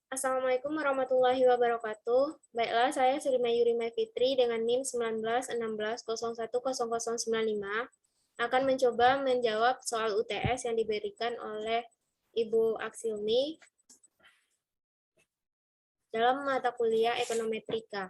Assalamualaikum warahmatullahi wabarakatuh. Baiklah, saya Sri Mayuri Fitri dengan NIM 1916010095 akan mencoba menjawab soal UTS yang diberikan oleh Ibu Aksilmi dalam mata kuliah Ekonometrika.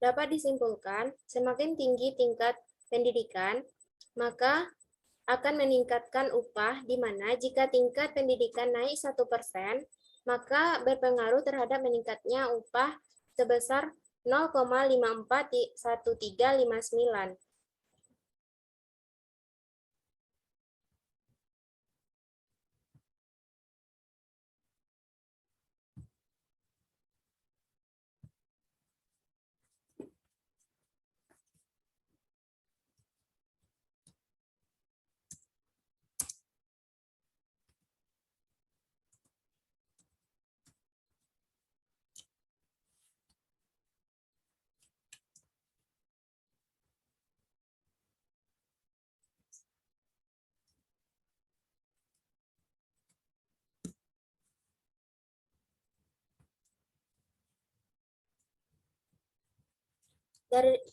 Dapat disimpulkan, semakin tinggi tingkat pendidikan, maka akan meningkatkan upah, di mana jika tingkat pendidikan naik 1%, maka berpengaruh terhadap meningkatnya upah sebesar 0,541359.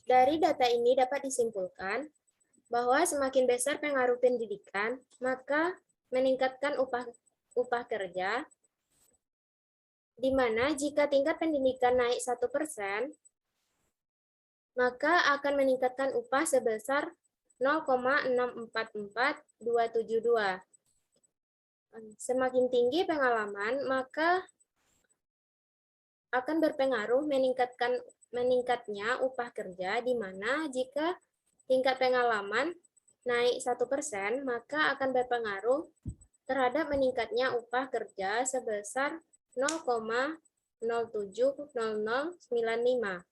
Dari data ini dapat disimpulkan bahwa semakin besar pengaruh pendidikan, maka meningkatkan upah kerja, di mana jika tingkat pendidikan naik 1%, maka akan meningkatkan upah sebesar 0,644272. Semakin tinggi pengalaman, maka akan berpengaruh meningkatnya upah kerja, di mana jika tingkat pengalaman naik 1%, maka akan berpengaruh terhadap meningkatnya upah kerja sebesar 0,070095.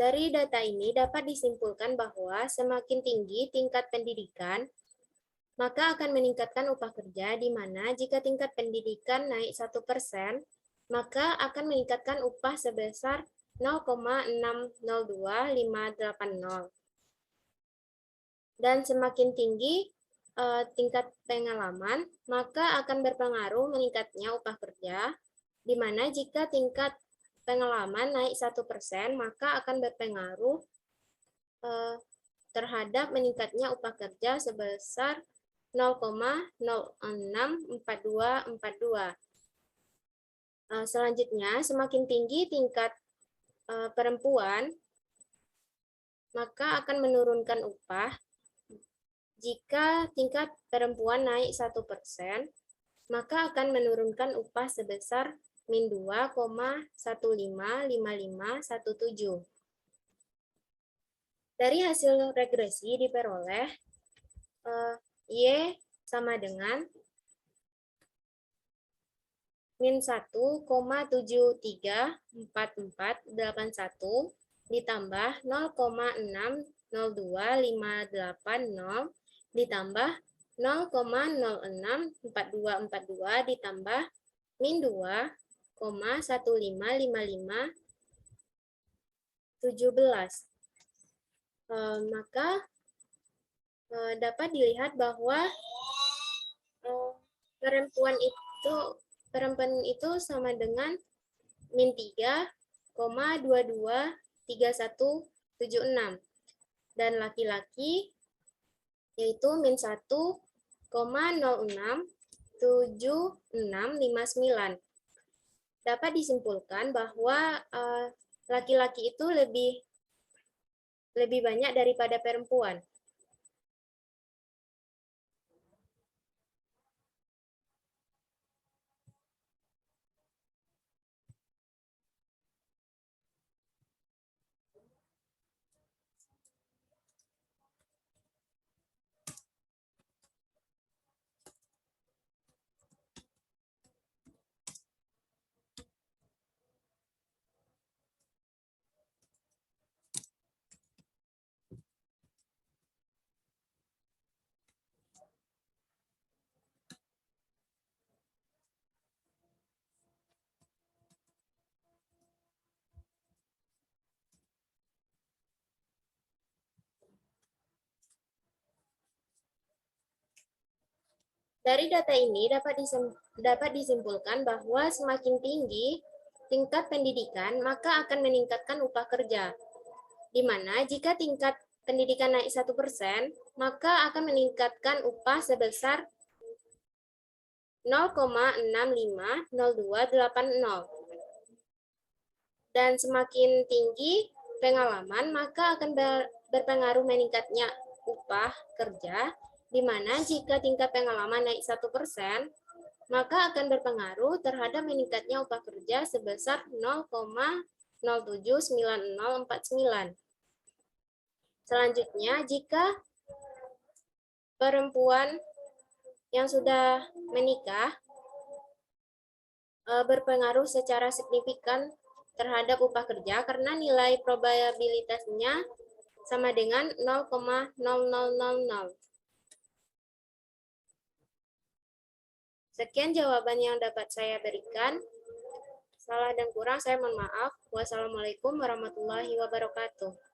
Dari data ini dapat disimpulkan bahwa semakin tinggi tingkat pendidikan, maka akan meningkatkan upah kerja, di mana jika tingkat pendidikan naik 1%, maka akan meningkatkan upah sebesar 0,602580. Dan semakin tinggi tingkat pengalaman, maka akan berpengaruh meningkatnya upah kerja, di mana jika tingkat pengalaman naik 1%, maka akan berpengaruh terhadap meningkatnya upah kerja sebesar 0,064242. Selanjutnya, semakin tinggi tingkat perempuan, maka akan menurunkan upah. Jika tingkat perempuan naik 1%, maka akan menurunkan upah sebesar min 2,155517. Dari hasil regresi diperoleh Y sama dengan min 1,734481 ditambah 0,602580 ditambah 0,064242 ditambah min 2,155517. Maka dapat dilihat bahwa perempuan itu sama dengan min 3,223176 dan laki-laki yaitu min 1,067659. Dapat disimpulkan bahwa laki-laki itu lebih banyak daripada perempuan. Dari data ini dapat disimpulkan bahwa semakin tinggi tingkat pendidikan, maka akan meningkatkan upah kerja. Di mana jika tingkat pendidikan naik 1%, maka akan meningkatkan upah sebesar 0,650280. Dan semakin tinggi pengalaman, maka akan berpengaruh meningkatnya upah kerja, di mana jika tingkat pengalaman naik 1%, maka akan berpengaruh terhadap meningkatnya upah kerja sebesar 0,079049. Selanjutnya, jika perempuan yang sudah menikah berpengaruh secara signifikan terhadap upah kerja karena nilai probabilitasnya sama dengan 0,0000. Sekian jawaban yang dapat saya berikan. Salah dan kurang saya mohon maaf. Wassalamualaikum warahmatullahi wabarakatuh.